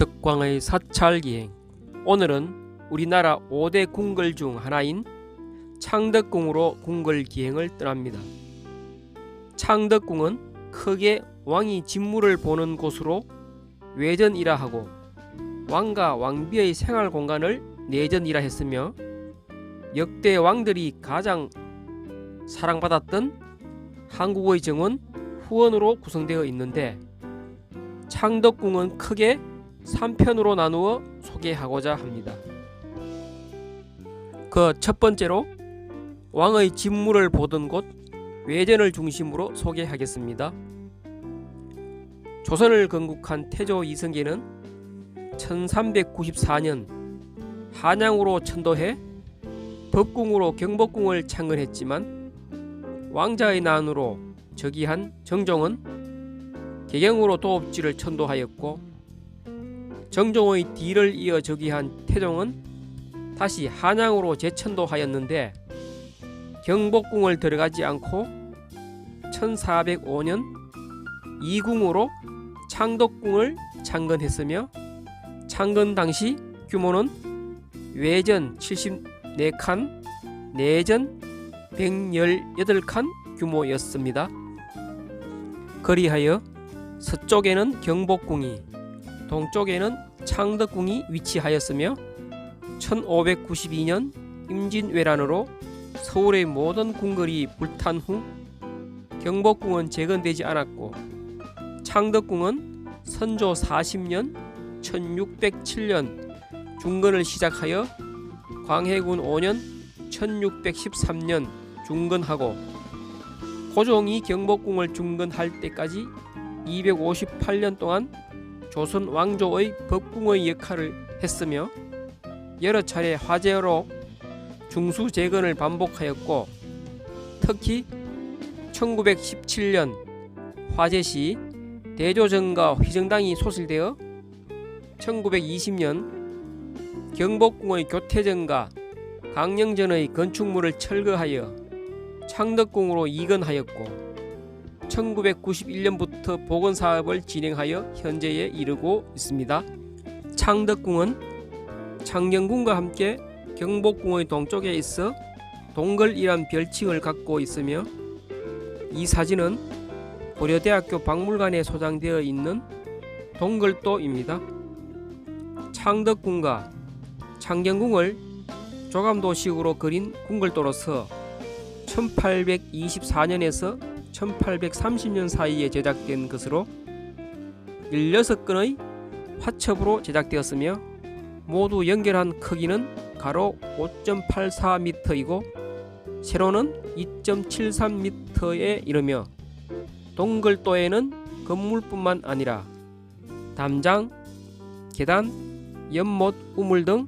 덕광의 사찰기행. 오늘은 우리나라 5대 궁궐 중 하나인 창덕궁으로 궁궐 기행을 떠납니다. 창덕궁은 크게 왕이 진무를 보는 곳으로 외전이라 하고 왕과 왕비의 생활 공간을 내전이라 했으며 역대 왕들이 가장 사랑받았던 한국의 정원 후원으로 구성되어 있는데 창덕궁은 크게 3편으로 나누어 소개하고자 합니다. 그 첫 번째로 왕의 진무를 보던 곳 외전을 중심으로 소개하겠습니다. 조선을 건국한 태조 이성계는 1394년 한양으로 천도해 법궁으로 경복궁을 창건했지만 왕자의 난으로 즉위한 정종은 개경으로 도읍지를 천도하였고 정종의 뒤를 이어 즉위한 태종은 다시 한양으로 재천도하였는데 경복궁을 들어가지 않고 1405년 이궁으로 창덕궁을 창건했으며 창건 당시 규모는 외전 74칸, 내전 118칸 규모였습니다. 그리하여 서쪽에는 경복궁이, 동쪽에는 창덕궁이 위치하였으며 1592년 임진왜란으로 서울의 모든 궁궐이 불탄 후 경복궁은 재건되지 않았고 창덕궁은 선조 40년 1607년 중건을 시작하여 광해군 5년 1613년 중건하고 고종이 경복궁을 중건할 때까지 258년 동안 조선 왕조의 법궁의 역할을 했으며 여러 차례 화재로 중수 재건을 반복하였고 특히 1917년 화재 시 대조정과 휘정당이 소실되어 1920년 경복궁의 교태전과 강령전의 건축물을 철거하여 창덕궁으로 이건하였고 1991년부터 복원사업을 진행하여 현재에 이르고 있습니다. 창덕궁은 창경궁과 함께 경복궁의 동쪽에 있어 동걸이란 별칭을 갖고 있으며 이 사진은 고려대학교 박물관에 소장되어 있는 동걸도입니다. 창덕궁과 창경궁을 조감도식으로 그린 궁궐도로서 1824년에서 1830년 사이에 제작된 것으로 16건의 화첩으로 제작되었으며 모두 연결한 크기는 가로 5.84m이고 세로는 2.73m에 이르며 동걸도에는 건물뿐만 아니라 담장, 계단, 연못, 우물 등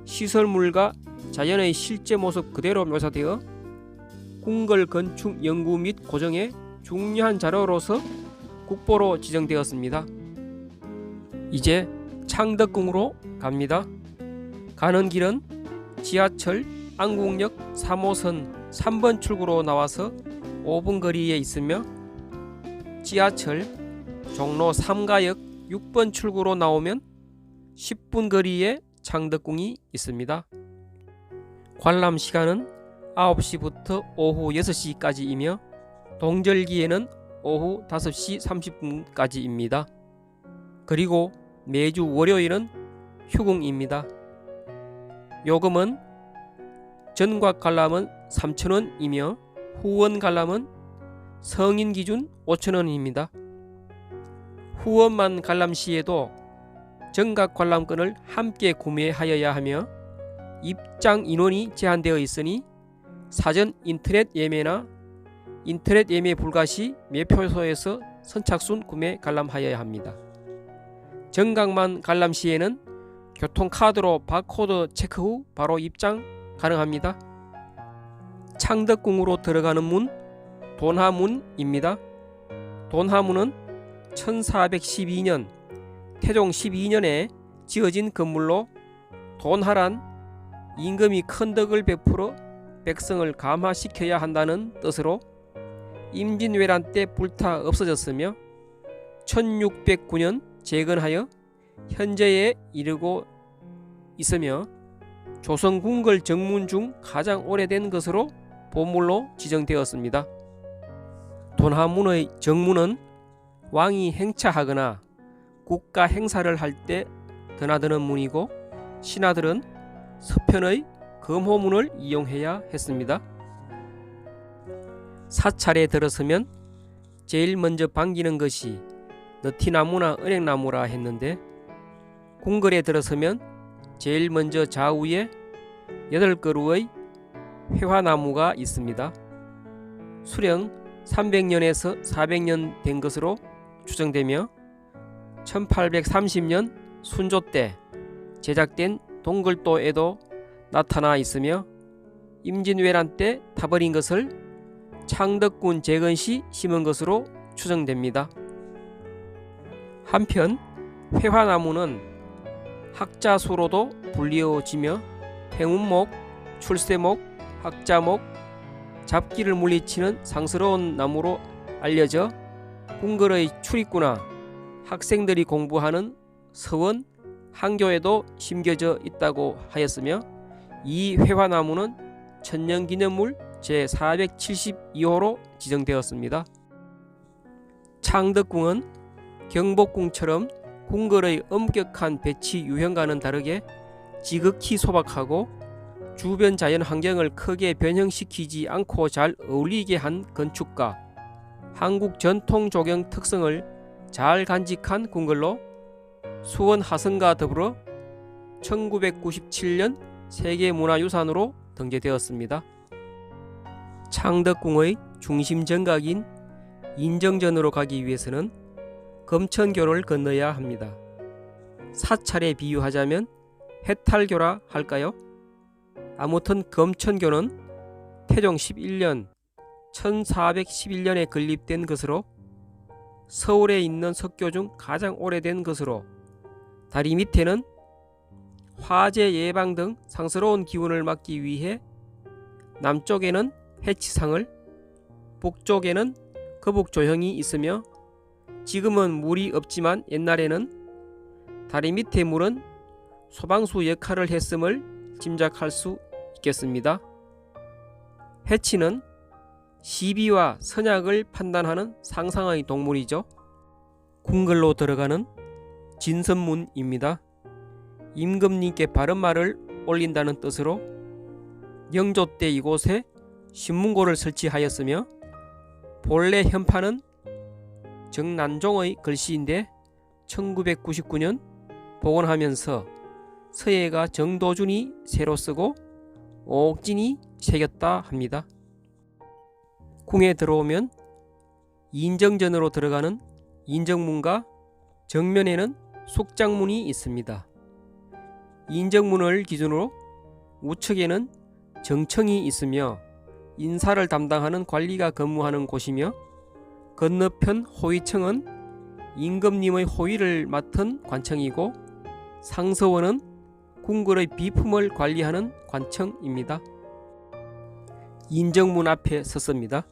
시설물과 자연의 실제 모습 그대로 묘사되어 궁궐 건축 연구 및 고정의 중요한 자료로서 국보로 지정되었습니다. 이제 창덕궁으로 갑니다. 가는 길은 지하철 안국역 3호선 3번 출구로 나와서 5분 거리에 있으며 지하철 종로 3가역 6번 출구로 나오면 10분 거리에 창덕궁이 있습니다. 관람 시간은 9시부터 오후 6시까지이며 동절기에는 오후 5시 30분까지입니다. 그리고 매주 월요일은 휴궁입니다. 요금은 전곽 관람은 3,000원이며 후원 관람은 성인 기준 5,000원입니다. 후원만 관람 시에도 전각 관람권을 함께 구매하여야 하며 입장 인원이 제한되어 있으니 사전 인터넷 예매나 인터넷 예매 불가 시 매표소에서 선착순 구매 관람하여야 합니다. 전각만 관람 시에는 교통카드로 바코드 체크 후 바로 입장 가능합니다. 창덕궁으로 들어가는 문 돈하문입니다. 돈하문은 1412년 태종 12년에 지어진 건물로 돈하란 임금이 큰 덕을 베풀어 백성을 감화시켜야 한다는 뜻으로 임진왜란 때 불타 없어졌으며 1609년 재건하여 현재에 이르고 있으며 조선 궁궐 정문 중 가장 오래된 것으로 보물로 지정되었습니다. 돈하문의 정문은 왕이 행차하거나 국가 행사를 할 때 드나드는 문이고 신하들은 서편의 금호문을 이용해야 했습니다. 사찰에 들어서면 제일 먼저 반기는 것이 너티나무나 은행나무라 했는데 궁궐에 들어서면 제일 먼저 좌우에 8그루의 회화나무가 있습니다. 수령 300년에서 400년 된 것으로 추정되며 1830년 순조 때 제작된 동글도에도 나타나 있으며 임진왜란 때 타버린 것을 창덕군 재건시 심은 것으로 추정됩니다. 한편 회화나무는 학자수로도 불리어지며 행운목, 출세목, 학자목, 잡기를 물리치는 상스러운 나무로 알려져 궁궐의 출입구나 학생들이 공부하는 서원, 한교에도 심겨져 있다고 하였으며 이 회화나무는 천년기념물 제472호로 지정되었습니다. 창덕궁은 경복궁처럼 궁궐의 엄격한 배치 유형과는 다르게 지극히 소박하고 주변 자연 환경을 크게 변형시키지 않고 잘 어울리게 한 건축과 한국 전통 조경 특성을 잘 간직한 궁궐로 수원 하성과 더불어 1997년 세계문화유산으로 등재되었습니다. 창덕궁의 중심 정각인 인정전으로 가기 위해서는 검천교를 건너야 합니다. 사찰에 비유하자면 해탈교라 할까요? 아무튼 검천교는 태종 11년 1411년에 건립된 것으로 서울에 있는 석교 중 가장 오래된 것으로 다리 밑에는 화재 예방 등 상스러운 기운을 막기 위해 남쪽에는 해치상을, 북쪽에는 거북조형이 있으며 지금은 물이 없지만 옛날에는 다리 밑에 물은 소방수 역할을 했음을 짐작할 수 있겠습니다. 해치는 시비와 선약을 판단하는 상상의 동물이죠. 궁궐로 들어가는 진선문입니다. 임금님께 바른 말을 올린다는 뜻으로 영조 때 이곳에 신문고를 설치하였으며 본래 현판은 정난종의 글씨인데 1999년 복원하면서 서예가 정도준이 새로 쓰고 옥진이 새겼다 합니다. 궁에 들어오면 인정전으로 들어가는 인정문과 정면에는 숙장문이 있습니다. 인정문을 기준으로 우측에는 정청이 있으며 인사를 담당하는 관리가 근무하는 곳이며 건너편 호위청은 임금님의 호위를 맡은 관청이고 상서원은 궁궐의 비품을 관리하는 관청입니다. 인정문 앞에 섰습니다.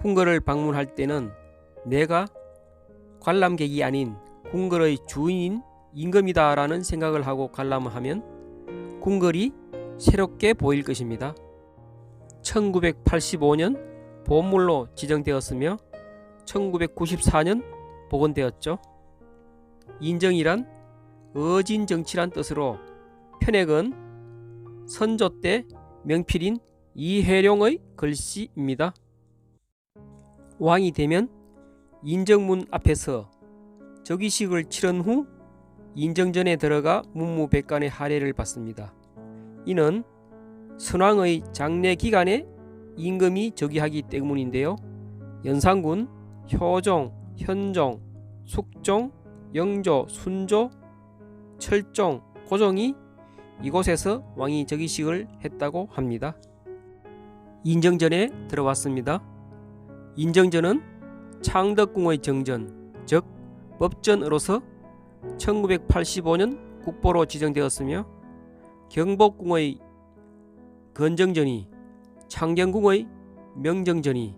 궁궐을 방문할 때는 내가 관람객이 아닌 궁궐의 주인인 임금이다 라는 생각을 하고 관람을 하면 궁궐이 새롭게 보일 것입니다. 1985년 보물로 지정되었으며 1994년 복원되었죠. 인정이란 어진정치란 뜻으로 편액은 선조 때 명필인 이혜룡의 글씨입니다. 왕이 되면 인정문 앞에서 즉위식을 치른 후 인정전에 들어가 문무백관의 할애를 받습니다. 이는 선왕의 장례 기간에 임금이 즉위하기 때문인데요. 연산군, 효종, 현종, 숙종, 영조, 순조, 철종, 고종이 이곳에서 왕이 즉위식을 했다고 합니다. 인정전에 들어왔습니다. 인정전은 창덕궁의 정전, 즉 법전으로서 1985년 국보로 지정되었으며 경복궁의 건정전이, 창경궁의 명정전이,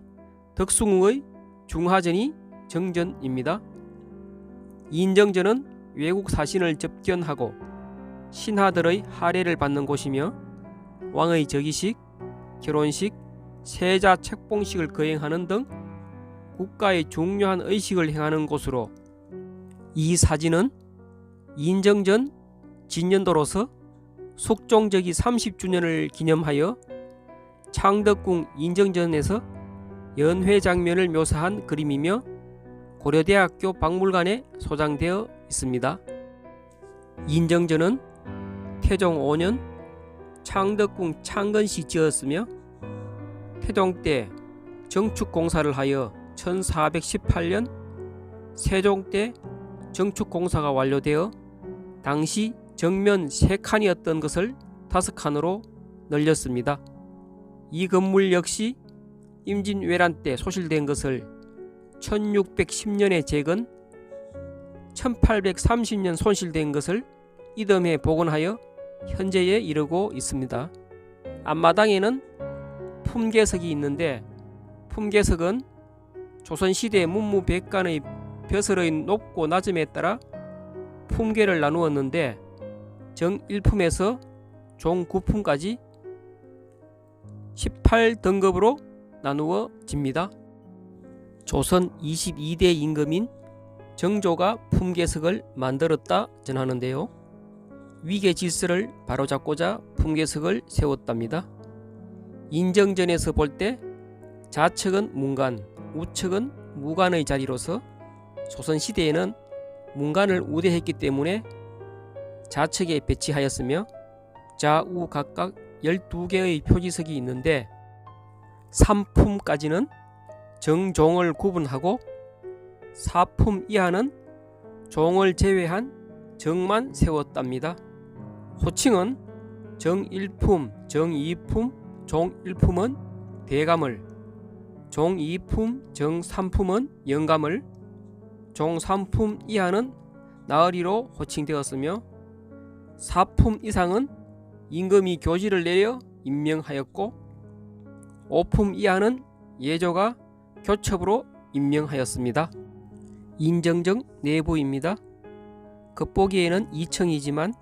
덕숭궁의 중하전이 정전입니다. 인정전은 외국 사신을 접견하고 신하들의 할애를 받는 곳이며 왕의 즉위식, 결혼식, 세자 책봉식을 거행하는 등 국가의 중요한 의식을 행하는 곳으로 이 사진은 인정전 진년도로서 숙종적이 30주년을 기념하여 창덕궁 인정전에서 연회 장면을 묘사한 그림이며 고려대학교 박물관에 소장되어 있습니다. 인정전은 태종 5년 창덕궁 창건시 지었으며 태종 때 정축공사를 하여 1418년 세종 때 정축공사가 완료되어 당시 정면 3칸이었던 것을 5칸으로 늘렸습니다. 이 건물 역시 임진왜란 때 소실된 것을 1610년에 재건, 1830년 손실된 것을 이듬해 복원하여 현재에 이르고 있습니다. 앞마당에는 품계석이 있는데 품계석은 조선시대 문무백관의 벼슬의 높고 낮음에 따라 품계를 나누었는데 정1품에서 종 9품까지 18등급으로 나누어집니다. 조선 22대 임금인 정조가 품계석을 만들었다 전하는데요. 위계 질서를 바로잡고자 품계석을 세웠답니다. 인정전에서 볼 때 좌측은 문간, 우측은 무간의 자리로서 조선시대에는 문간을 우대했기 때문에 좌측에 배치하였으며 좌우 각각 12개의 표지석이 있는데 3품까지는 정종을 구분하고 4품 이하는 종을 제외한 정만 세웠답니다. 호칭은 정1품, 정2품, 종1품은 대감을, 종2품, 정3품은 영감을, 종3품 이하는 나으리로 호칭되었으며 4품 이상은 임금이 교지를 내려 임명하였고 5품 이하는 예조가 교첩으로 임명하였습니다. 인정정 내부입니다. 겉보기에는 2층이지만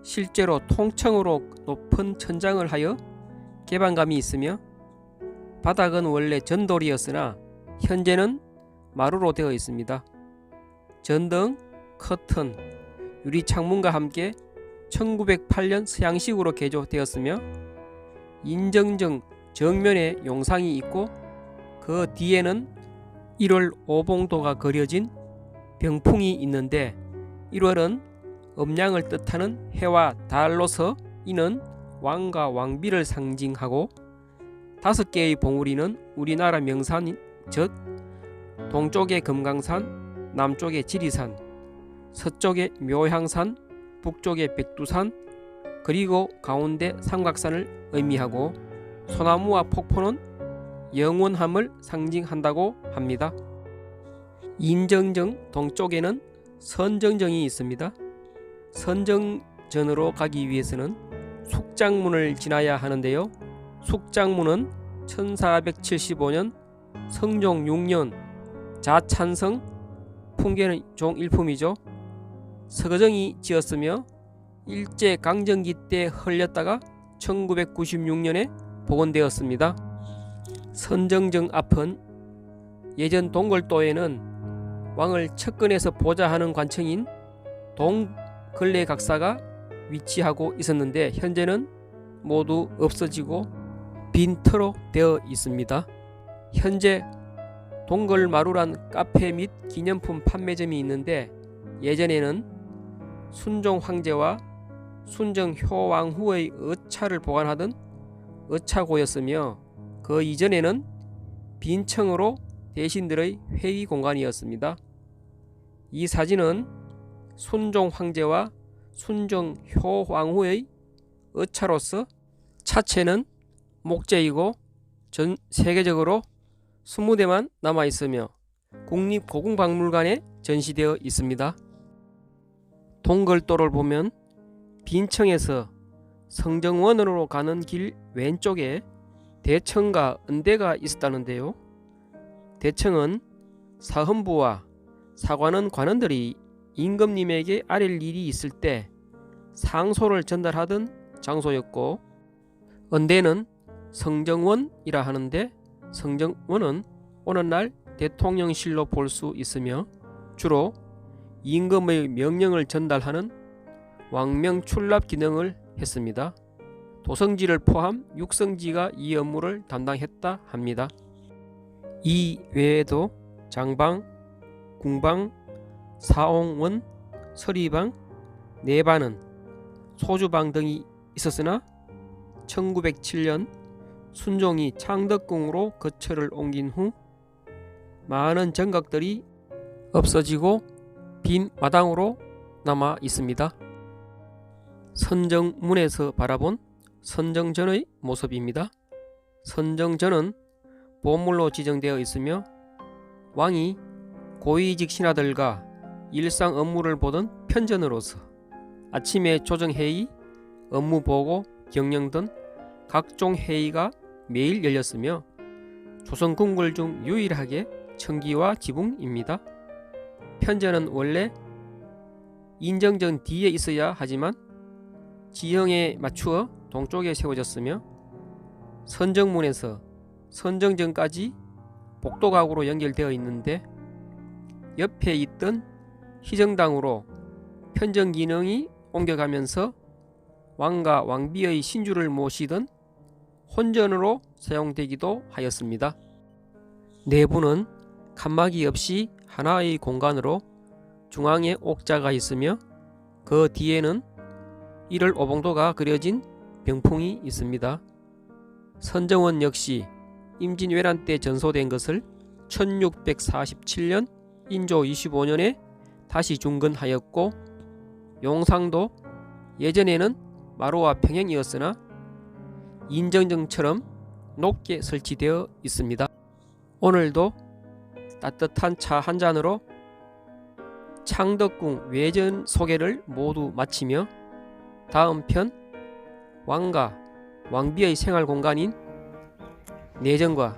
실제로 통층으로 높은 천장을 하여 개방감이 있으며 바닥은 원래 전돌이었으나 현재는 마루로 되어 있습니다. 전등, 커튼, 유리창문과 함께 1908년 서양식으로 개조되었으며 인정정 정면에 용상이 있고 그 뒤에는 1월 오봉도가 그려진 병풍이 있는데 1월은 음양을 뜻하는 해와 달로서 이는 왕과 왕비를 상징하고 5개의 봉우리는 우리나라 명산인 즉 동쪽의 금강산, 남쪽의 지리산, 서쪽의 묘향산, 북쪽의 백두산, 그리고 가운데 삼각산을 의미하고 소나무와 폭포는 영원함을 상징한다고 합니다. 인정정 동쪽에는 선정정이 있습니다. 선정전으로 가기 위해서는 숙장문을 지나야 하는데요. 숙장문은 1475년 성종 6년 자찬성 풍계는 종1품이죠. 서거정이 지었으며 일제강점기 때 헐렸다가 1996년에 복원되었습니다. 선정정 앞은 예전 동걸도에는 왕을 측근해서 보좌하는 관청인 동근례각사가 위치하고 있었는데 현재는 모두 없어지고 빈터로 되어 있습니다. 현재 동걸마루란 카페 및 기념품 판매점이 있는데 예전에는 순종 황제와 순정 효왕후의 의차를 보관하던 의차고였으며 그 이전에는 빈청으로 대신들의 회의 공간이었습니다. 이 사진은 순종 황제와 순정 효왕후의 의차로서 차체는 목재이고 전 세계적으로 20대만 남아있으며 국립고궁박물관에 전시되어 있습니다. 동걸도를 보면 빈청에서 성정원으로 가는 길 왼쪽에 대청과 은대가 있었다는데요. 대청은 사헌부와 사관원 관원들이 임금님에게 아랠 일이 있을 때 상소를 전달하던 장소였고, 언대는 성정원이라 하는데 성정원은 오늘날 대통령실로 볼 수 있으며 주로 임금의 명령을 전달하는 왕명 출납 기능을 했습니다. 도성지를 포함 육성지가 이 업무를 담당했다 합니다. 이 외에도 장방, 궁방, 사옹원, 서리방, 내반은 소주방 등이 있었으나 1907년 순종이 창덕궁으로 거처를 옮긴 후 많은 정각들이 없어지고 빈 마당으로 남아 있습니다. 선정문에서 바라본 선정전의 모습입니다. 선정전은 보물로 지정되어 있으며 왕이 고위직 신하들과 일상 업무를 보던 편전으로서 아침에 조정회의, 업무보고, 경영 등 각종 회의가 매일 열렸으며 조선 궁궐 중 유일하게 청기와 지붕입니다. 편전은 원래 인정전 뒤에 있어야 하지만 지형에 맞추어 동쪽에 세워졌으며 선정문에서 선정전까지 복도각으로 연결되어 있는데 옆에 있던 희정당으로 편정 기능이 옮겨가면서 왕과 왕비의 신주를 모시던 혼전으로 사용되기도 하였습니다. 내부는 칸막이 없이 하나의 공간으로 중앙에 옥자가 있으며 그 뒤에는 1월 오봉도가 그려진 병풍이 있습니다. 선정원 역시 임진왜란 때 전소된 것을 1647년 인조 25년에 다시 중건하였고, 용상도 예전에는 마루와 평행이었으나 인정정처럼 높게 설치되어 있습니다. 오늘도 따뜻한 차 한 잔으로 창덕궁 외전 소개를 모두 마치며 다음 편 왕과 왕비의 생활 공간인 내정과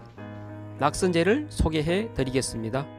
낙선제를 소개해 드리겠습니다.